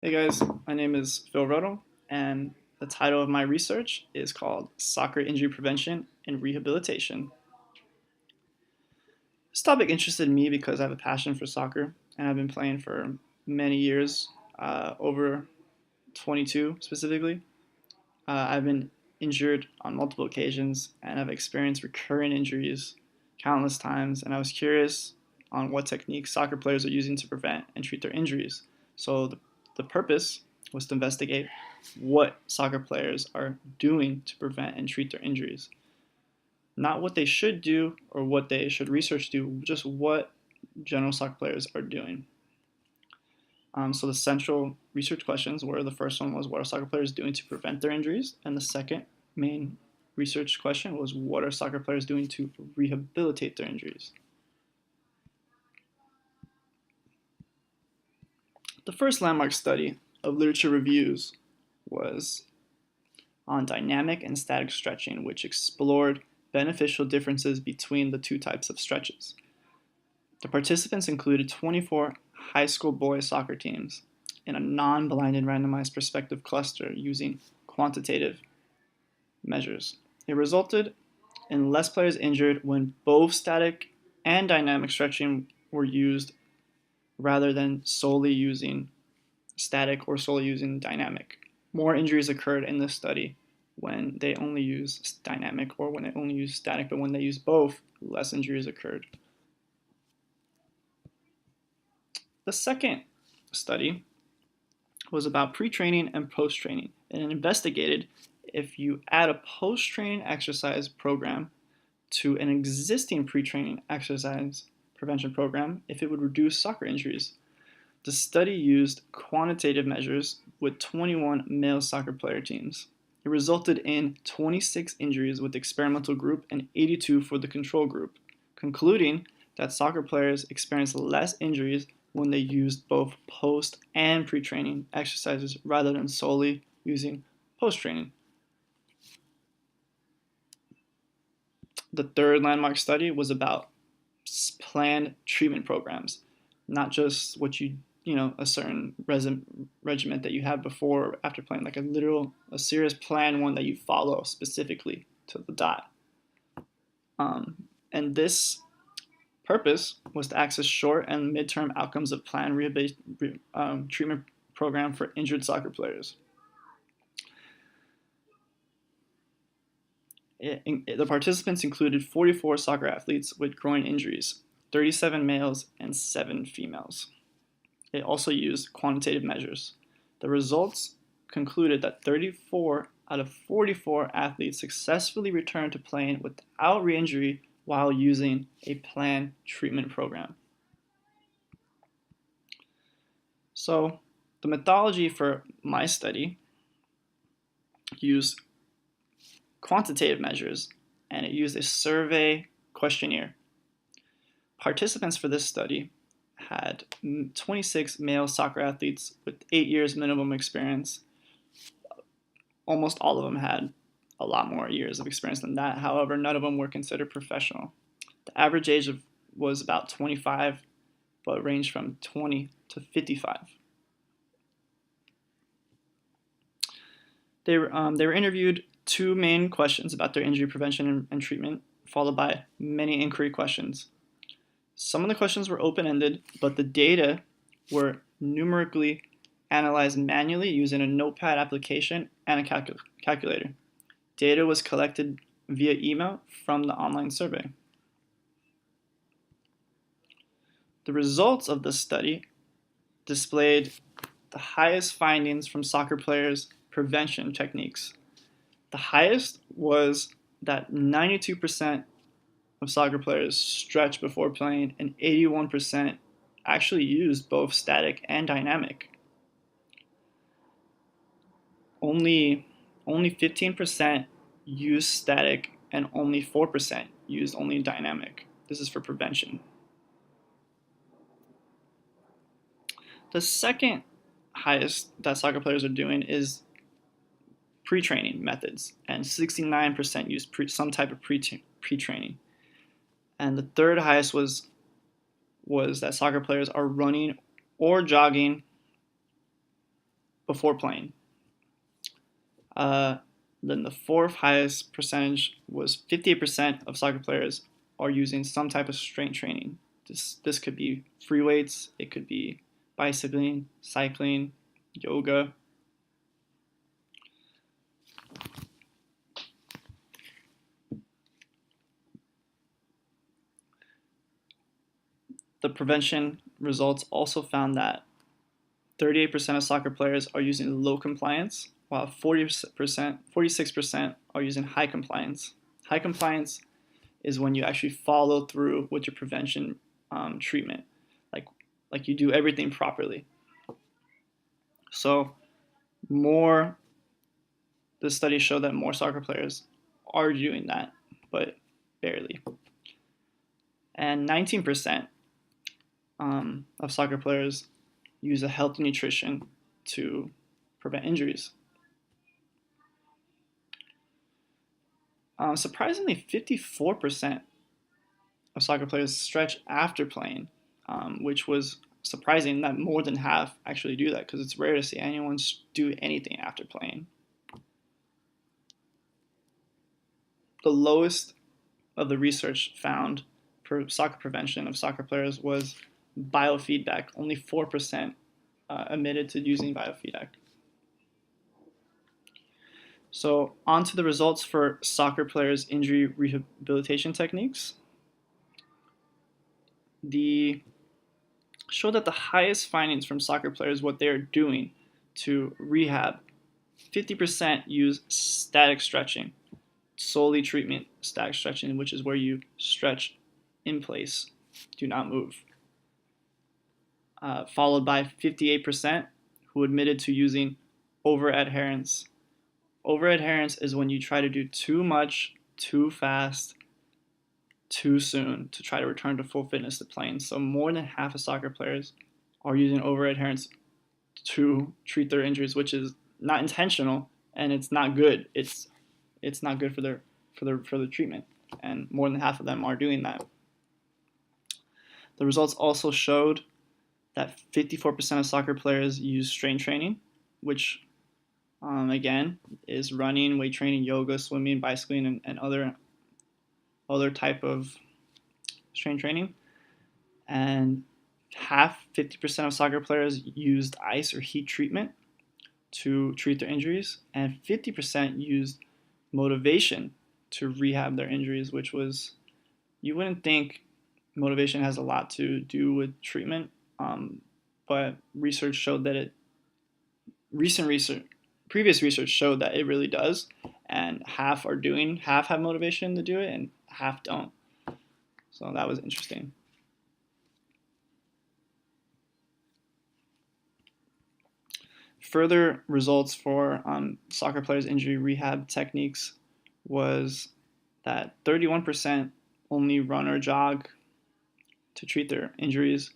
Hey guys, my name is Phil Roto, and the title of my research is called Soccer Injury Prevention and Rehabilitation. This topic interested me because I have a passion for soccer, and I've been playing for many years, over 22 specifically. I've been injured on multiple occasions, and I've experienced recurrent injuries countless times, and I was curious on what techniques soccer players are using to prevent and treat their injuries. So the purpose was to investigate what soccer players are doing to prevent and treat their injuries. Not what they should do or what they should research do, just what general soccer players are doing. So the central research questions were, the first one was, what are soccer players doing to prevent their injuries? And the second main research question was, what are soccer players doing to rehabilitate their injuries? The first landmark study of literature reviews was on dynamic and static stretching, which explored beneficial differences between the two types of stretches. The participants included 24 high school boys soccer teams in a non-blinded randomized prospective cluster using quantitative measures. It resulted in less players injured when both static and dynamic stretching were used rather than solely using static or solely using dynamic. More injuries occurred in this study when they only used dynamic or when they only used static, but when they used both, less injuries occurred. The second study was about pre-training and post-training, and it investigated if you add a post-training exercise program to an existing pre-training exercise prevention program, if it would reduce soccer injuries. The study used quantitative measures with 21 male soccer player teams. It resulted in 26 injuries with the experimental group and 82 for the control group, concluding that soccer players experienced less injuries when they used both post and pre-training exercises rather than solely using post-training. The third landmark study was about planned treatment programs, not just what a certain regiment that you have before or after playing, like a serious plan, one that you follow specifically to the dot. And this purpose was to access short and midterm outcomes of planned treatment program for injured soccer players. The participants included 44 soccer athletes with groin injuries, 37 males and 7 females. It also used quantitative measures. The results concluded that 34 out of 44 athletes successfully returned to playing without re-injury while using a planned treatment program. So the methodology for my study used quantitative measures, and it used a survey questionnaire. Participants for this study had 26 male soccer athletes with 8 years minimum experience. Almost all of them had a lot more years of experience than that. However, none of them were considered professional. The average age was about 25, but ranged from 20 to 55. They were interviewed 2 main questions about their injury prevention and treatment, followed by many inquiry questions. Some of the questions were open-ended, but the data were numerically analyzed manually using a notepad application and a calculator. Data was collected via email from the online survey. The results of this study displayed the highest findings from soccer players' prevention techniques. The highest was that 92% of soccer players stretch before playing, and 81% actually used both static and dynamic. Only 15% used static, and only 4% used only dynamic. This is for prevention. The second highest that soccer players are doing is pre-training methods, and 69% use some type of pre-training. And the third highest was that soccer players are running or jogging before playing. Uh, then the fourth highest percentage was 58% of soccer players are using some type of strength training. This could be free weights, it could be bicycling, cycling, yoga. The prevention results also found that 38% of soccer players are using low compliance, while 46% are using high compliance. High compliance is when you actually follow through with your prevention treatment, like you do everything properly. So more, the study showed that more soccer players are doing that, but barely. And 19% of soccer players use a healthy nutrition to prevent injuries. Surprisingly, 54% of soccer players stretch after playing, which was surprising that more than half actually do that, because it's rare to see anyone do anything after playing. The lowest of the research found for soccer prevention of soccer players was biofeedback. Only 4% admitted to using biofeedback. So, on to the results for soccer players' injury rehabilitation techniques. The show that the highest findings from soccer players, what they're doing to rehab, 50% use static stretching, solely treatment static stretching, which is where you stretch in place, do not move. Followed by 58% who admitted to using over adherence. Over adherence is when you try to do too much, too fast, too soon to try to return to full fitness to playing. So more than half of soccer players are using over adherence to treat their injuries, which is not intentional and it's not good. It's not good for the treatment, and more than half of them are doing that. The results also showed that 54% of soccer players use strength training, which again is running, weight training, yoga, swimming, bicycling, and other type of strength training. And 50% of soccer players used ice or heat treatment to treat their injuries, and 50% used motivation to rehab their injuries, which was, you wouldn't think motivation has a lot to do with treatment, but research showed that previous research showed that it really does, and half have motivation to do it, and half don't. So that was interesting. Further results for soccer players' injury rehab techniques was that 31% only run or jog to treat their injuries,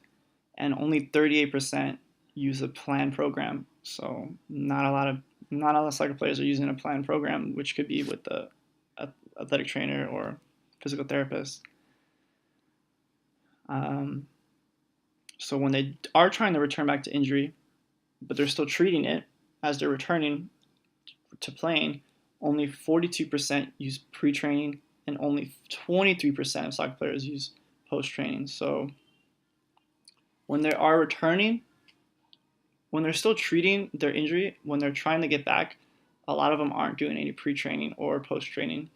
and only 38% use a planned program. So not a lot of soccer players are using a planned program, which could be with the athletic trainer or physical therapist. So when they are trying to return back to injury, but they're still treating it as they're returning to playing, only 42% use pre-training, and only 23% of soccer players use post-training. So when they are returning, when they're still treating their injury, when they're trying to get back, a lot of them aren't doing any pre-training or post-training.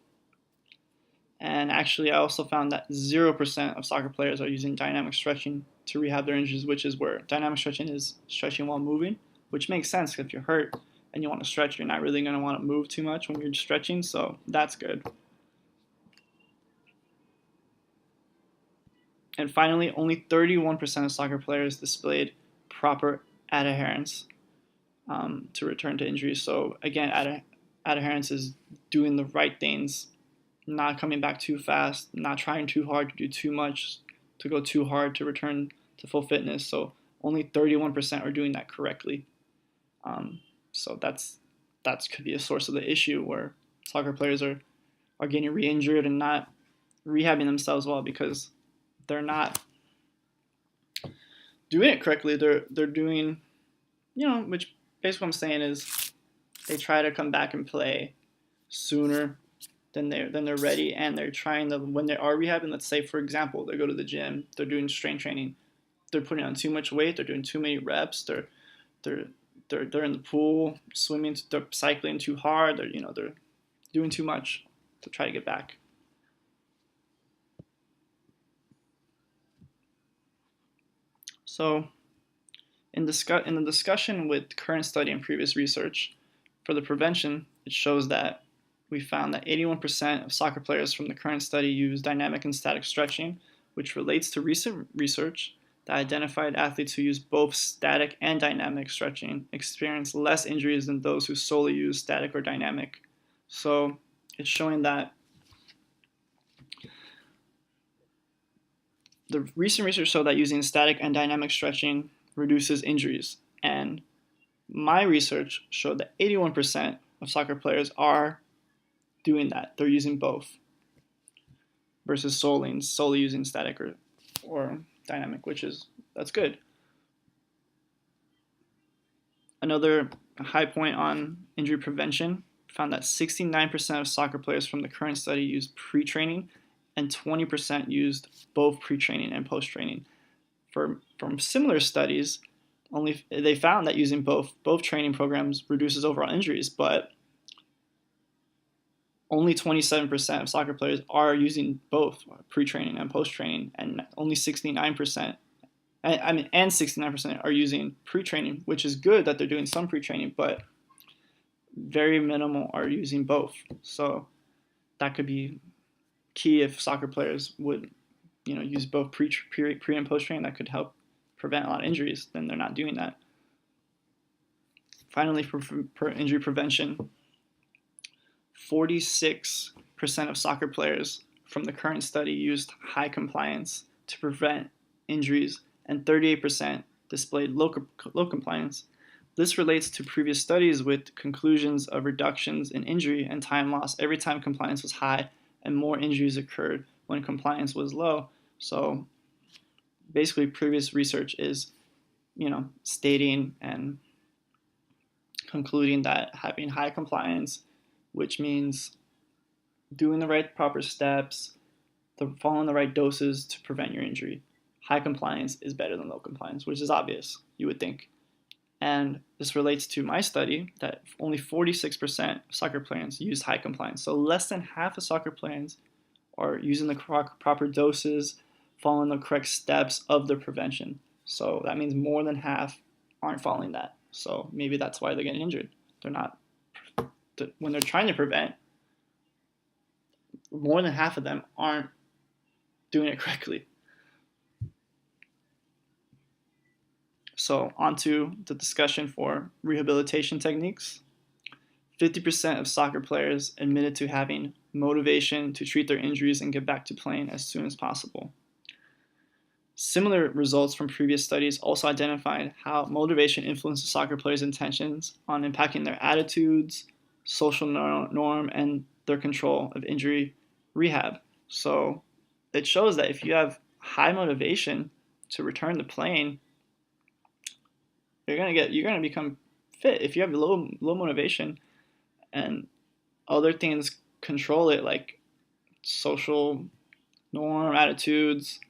And actually, I also found that 0% of soccer players are using dynamic stretching to rehab their injuries, which is where dynamic stretching is stretching while moving, which makes sense. If you're hurt and you want to stretch, you're not really going to want to move too much when you're stretching, so that's good. And finally, only 31% of soccer players displayed proper adherence to return to injuries. So again, adherence is doing the right things, not coming back too fast, not trying too hard to do too much, to go too hard to return to full fitness. So only 31% are doing that correctly. So that's could be a source of the issue where soccer players are getting re-injured and not rehabbing themselves well, because they're not doing it correctly. They're doing, which basically what I'm saying is they try to come back and play sooner than they're ready, and they're trying to, when they are rehabbing, let's say for example they go to the gym, they're doing strength training, they're putting on too much weight, they're doing too many reps, they're they're in the pool swimming, they're cycling too hard, they're doing too much to try to get back. So in the discussion with current study and previous research for the prevention, it shows that we found that 81% of soccer players from the current study use dynamic and static stretching, which relates to recent research that identified athletes who use both static and dynamic stretching experience less injuries than those who solely use static or dynamic. So it's showing that the recent research showed that using static and dynamic stretching reduces injuries. And my research showed that 81% of soccer players are doing that. They're using both versus solely using static or dynamic, that's good. Another high point on injury prevention found that 69% of soccer players from the current study used pre-training and 20% used both pre-training and post-training. From similar studies, they found that using both training programs reduces overall injuries, but only 27% of soccer players are using both pre-training and post-training, and only 69%, and 69% are using pre-training, which is good that they're doing some pre-training, but very minimal are using both. So that could be key if soccer players would, use both pre and post-training. That could help prevent a lot of injuries. Then they're not doing that. Finally, for injury prevention, 46% of soccer players from the current study used high compliance to prevent injuries, and 38% displayed low compliance. This relates to previous studies with conclusions of reductions in injury and time loss every time compliance was high, and more injuries occurred when compliance was low. So basically, previous research is, stating and concluding that having high compliance, which means doing the right proper steps, following the right doses to prevent your injury. High compliance is better than low compliance, which is obvious, you would think. And this relates to my study that only 46% of soccer players use high compliance. So less than half of soccer players are using the proper doses, following the correct steps of the prevention. So that means more than half aren't following that. So maybe that's why they're getting injured. They're not, when they're trying to prevent, more than half of them aren't doing it correctly. So onto the discussion for rehabilitation techniques. 50% of soccer players admitted to having motivation to treat their injuries and get back to playing as soon as possible. Similar results from previous studies also identified how motivation influences soccer players' intentions on impacting their attitudes, social norm, and their control of injury rehab. So it shows that if you have high motivation to return to playing, you're gonna become fit. If you have low motivation and other things control it, like social norm, attitudes,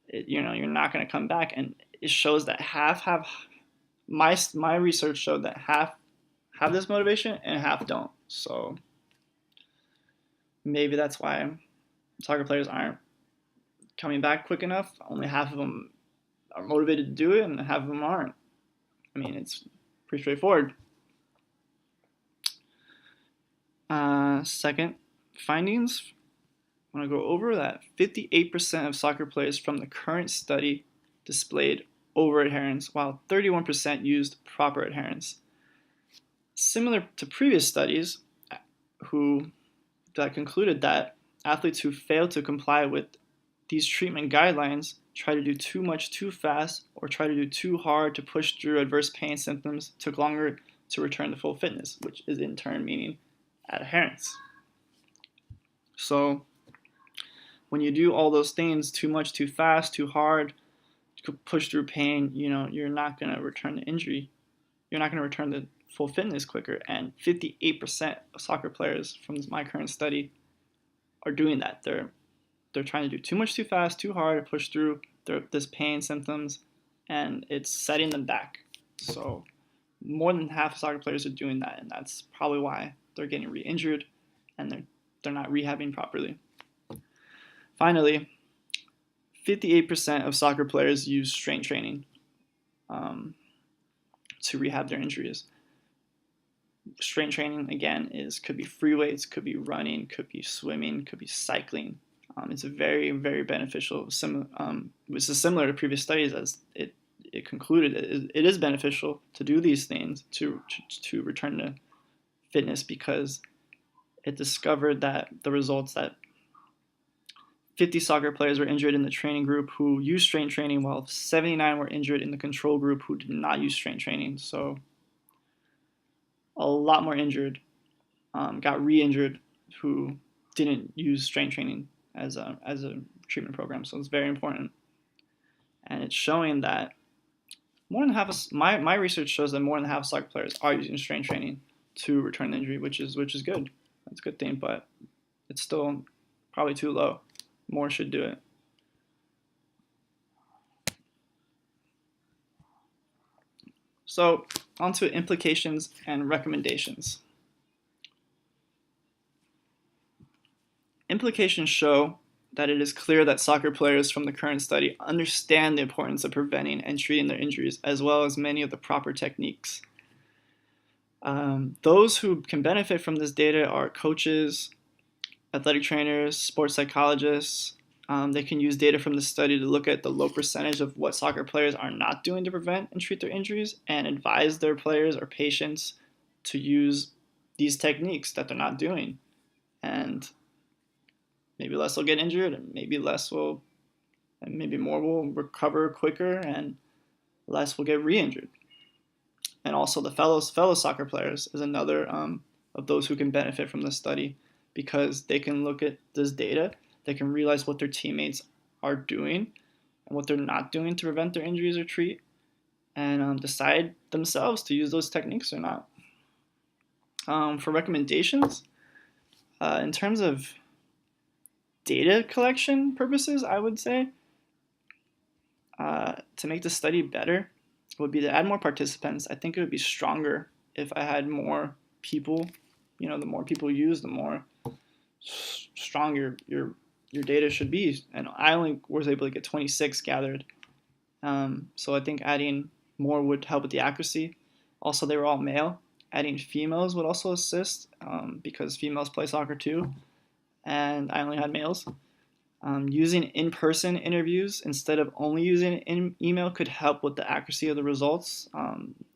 you're not gonna come back. And it shows that half have, my research showed that half have this motivation and half don't. So maybe that's why soccer players aren't coming back quick enough. Only half of them are motivated to do it, and half of them aren't. I mean, it's pretty straightforward. Second findings, I want to go over that 58% of soccer players from the current study displayed over adherence, while 31% used proper adherence. Similar to previous studies that concluded that athletes who failed to comply with these treatment guidelines try to do too much too fast or try to do too hard to push through adverse pain symptoms took longer to return to full fitness, which is in turn meaning adherence. So when you do all those things too much, too fast, too hard, push through pain, you're not going to return to injury. you're not going to return to full fitness quicker. And 58% of soccer players from my current study are doing that. They're trying to do too much too fast, too hard, push through this pain symptoms, and it's setting them back. So more than half of soccer players are doing that, and that's probably why they're getting re-injured and they're not rehabbing properly. Finally, 58% of soccer players use strength training to rehab their injuries. Strength training, again, could be free weights, could be running, could be swimming, could be cycling. It's a very, very beneficial. This is similar to previous studies, as it concluded it is beneficial to do these things to return to fitness, because it discovered that the results that 50 soccer players were injured in the training group who used strength training, while 79 were injured in the control group who did not use strength training. So a lot more injured got re-injured who didn't use strength training as a treatment program. So it's very important, and it's showing that more than half of my research shows that more than half of soccer players are using strength training to return the injury, which is good. That's a good thing, but it's still probably too low. More should do it. So on to implications and recommendations. Implications show that it is clear that soccer players from the current study understand the importance of preventing and treating their injuries, as well as many of the proper techniques. Those who can benefit from this data are coaches, athletic trainers, sports psychologists. They can use data from the study to look at the low percentage of what soccer players are not doing to prevent and treat their injuries, and advise their players or patients to use these techniques that they're not doing. And maybe less will get injured, and maybe more will recover quicker, and less will get re-injured. And also the fellow soccer players is another of those who can benefit from this study, because they can look at this data, they can realize what their teammates are doing and what they're not doing to prevent their injuries or treat, and decide themselves to use those techniques or not. For recommendations, in terms of data collection purposes, I would say to make the study better would be to add more participants. I think it would be stronger if I had more people. The more people use, the more stronger your data should be. And I only was able to get 26 gathered. So I think adding more would help with the accuracy. Also, they were all male. Adding females would also assist, because females play soccer too, and I only had males. Using in-person interviews instead of only using email could help with the accuracy of the results.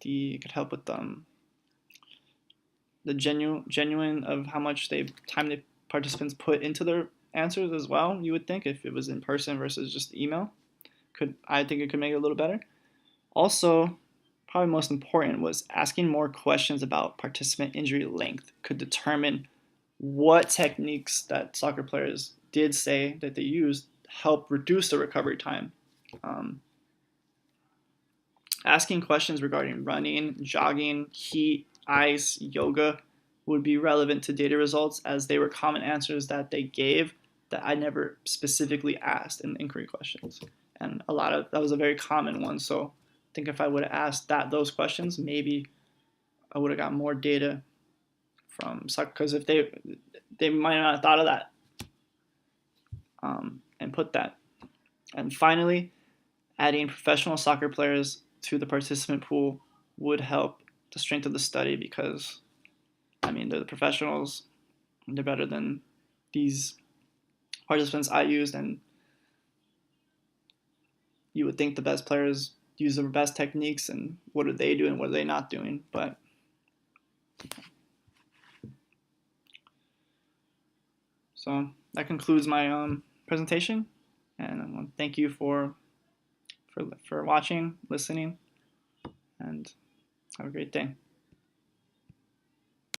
It could help with the genuine of how much time the participants put into their answers as well. You would think, if it was in person versus just email, I think it could make it a little better. Also, probably most important was asking more questions about participant injury length could determine what techniques that soccer players did say that they used help reduce the recovery time. Asking questions regarding running, jogging, heat, ice, yoga would be relevant to data results, as they were common answers that they gave that I never specifically asked in inquiry questions. And that was a very common one. So I think if I would have asked those questions, maybe I would have got more data from soccer, because if they might not have thought of that and put that. And finally, adding professional soccer players to the participant pool would help the strength of the study, because they're the professionals. They're better than these participants I used, and you would think the best players use the best techniques, and what are they doing, what are they not doing. But so that concludes my presentation, and I want to thank you for watching, listening, and have a great day.